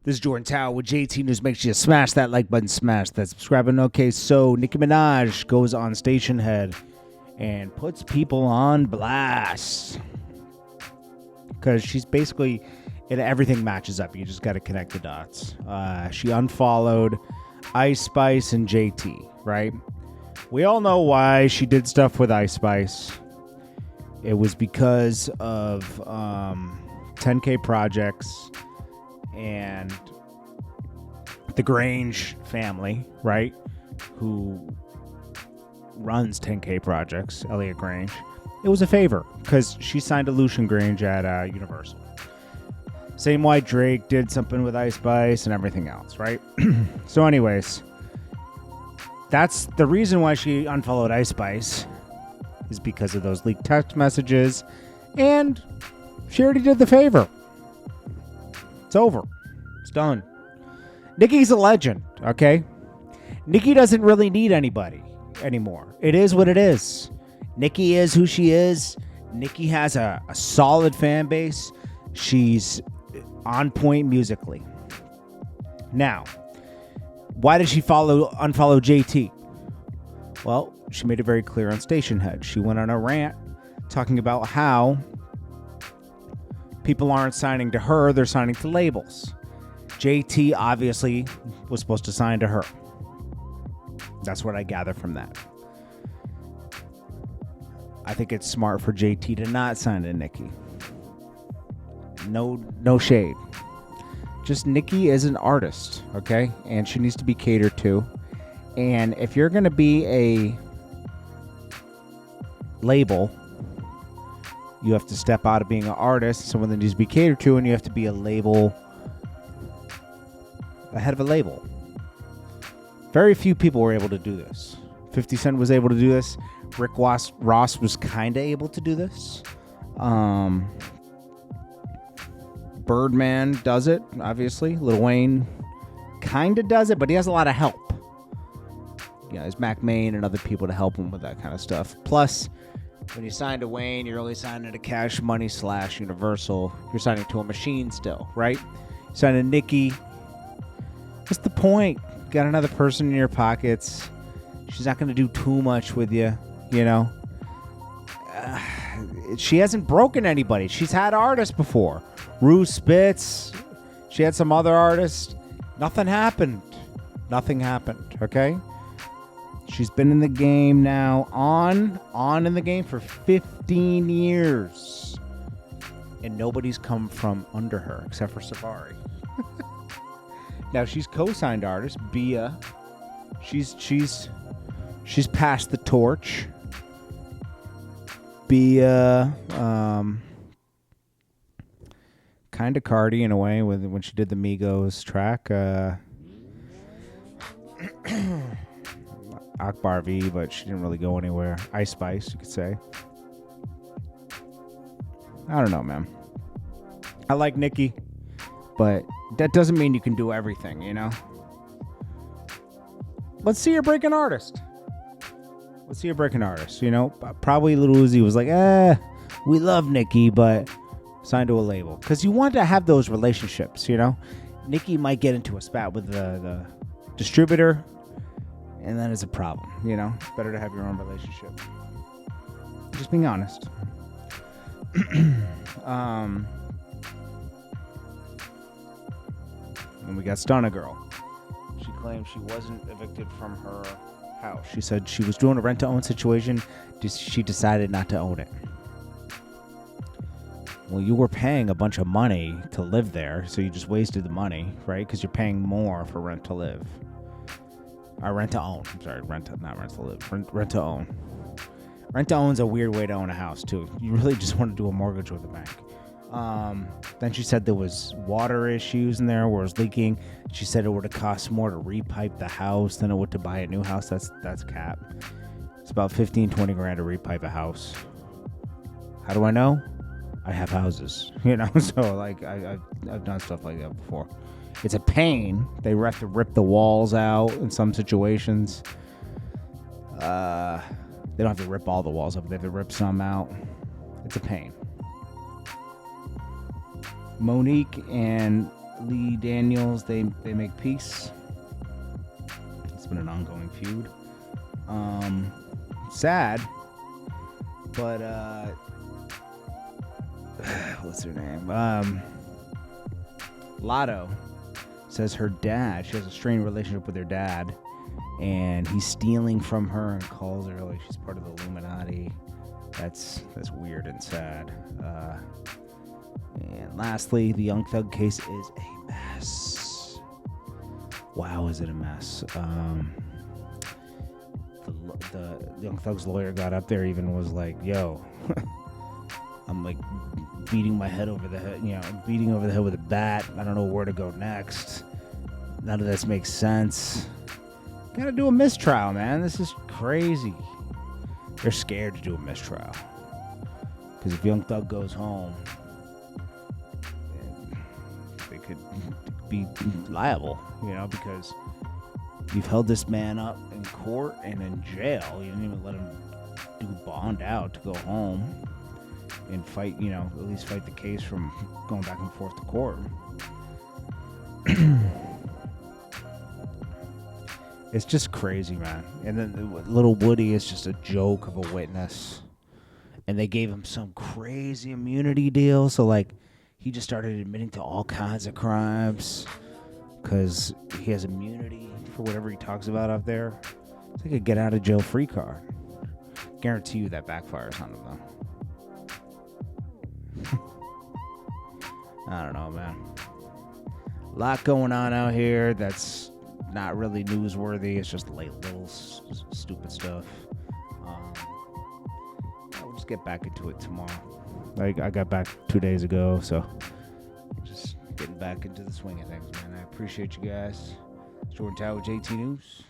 This is Jordan Tower with JT News. Make sure you smash that like button, smash that subscribe button. Okay, so Nicki Minaj goes on Station Head and puts people on blast. Because she's basically, everything matches up. You just got to connect the dots. She unfollowed Ice Spice and JT, right? We all know why she did stuff with Ice Spice. It was because of 10K projects and the Grange family, right? Who runs 10K projects, Elliot Grange. It was a favor because she signed to Lucian Grange at Universal. Same why Drake did something with Ice Spice and everything else, right? So anyways, that's the reason why she unfollowed Ice Spice, is because of those leaked text messages, and she already did the favor. It's over. It's done. Nicki's a legend, okay? Nicki doesn't really need anybody anymore. It is what it is. Nicki is who she is. Nicki has a solid fan base. She's on point musically. Now, why did she unfollow JT? Well, she made it very clear on Station Head. She went on a rant talking about how people aren't signing to her, they're signing to labels. JT obviously was supposed to sign to her. That's what I gather from that. I think it's smart for JT to not sign to Nicki. No shade. Just Nicki is an artist, okay? And she needs to be catered to. And if you're going to be a label, you have to step out of being an artist, someone that needs to be catered to, and you have to be a label, a head of a label. Very few people were able to do this. 50 Cent was able to do this. Rick Ross was kind of able to do this. Birdman does it, obviously. Lil Wayne kind of does it, but he has a lot of help. Yeah, there's Mac Main and other people to help him with that kind of stuff. Plus, when you sign to Wayne, you're only signing to Cash Money / Universal. You're signing to a machine still, right? Signing to Nicki. What's the point? Got another person in your pockets. She's not going to do too much with you, you know? She hasn't broken anybody. She's had artists before. Rue Spitz. She had some other artists. Nothing happened. Nothing happened, okay? She's been in the game now, on in the game for 15 years. And nobody's come from under her except for Savari. Now, she's co-signed artist, Bia. She's passed the torch. Bia, kind of Cardi in a way when she did the Migos track. Akbar V, but she didn't really go anywhere. Ice Spice, you could say. I don't know, man. I like Nicki, but that doesn't mean you can do everything, you know? Let's see her break an artist. You know? Probably Lil Uzi was like, we love Nicki, but sign to a label. Because you want to have those relationships, you know? Nicki might get into a spat with the distributor, and then it's a problem, you know? It's better to have your own relationship. Just being honest. And we got Stunna Girl. She claimed she wasn't evicted from her house. She said she was doing a rent-to-own situation. She decided not to own it. Well, you were paying a bunch of money to live there, so you just wasted the money, right? Because you're paying more for rent to live. Or rent to own. I'm sorry, not rent to live. Rent to own. Rent to own's a weird way to own a house, too. You really just want to do a mortgage with a bank. Then she said there was water issues in there where it was leaking. She said it would have cost more to repipe the house than it would to buy a new house. That's cap. It's about 15, 20 grand to repipe a house. How do I know? I have houses, you know? So, like, I've done stuff like that before. It's a pain. They have to rip the walls out in some situations. They don't have to rip all the walls up. They have to rip some out. It's a pain. Monique and Lee Daniels, they make peace. It's been an ongoing feud. Sad, but what's her name? Lotto says her dad, she has a strained relationship with her dad, and he's stealing from her and calls her like she's part of the Illuminati. That's weird and sad. And lastly, the Young Thug case is a mess. Wow, is it a mess? The Young Thug's lawyer got up there, even was like, "Yo, I'm like beating my head over the head, beating over the head with a bat. I don't know where to go next. None of this makes sense. Gotta do a mistrial, man. This is crazy." They're scared to do a mistrial because if Young Thug goes home, they could be liable, because you've held this man up in court and in jail. You didn't even let him do bond out to go home and fight, at least fight the case from going back and forth to court. It's just crazy, man. And then little Woody is just a joke of a witness. And they gave him some crazy immunity deal. So, like, he just started admitting to all kinds of crimes because he has immunity for whatever he talks about up there. It's like a get-out-of-jail-free card. Guarantee you that backfires on him, though. I don't know, man. A lot going on out here that's not really newsworthy. It's just little stupid stuff. I'll just get back into it tomorrow. Like, I got back 2 days ago, so just getting back into the swing of things, man. I appreciate you guys. Jordan Tower with JT News.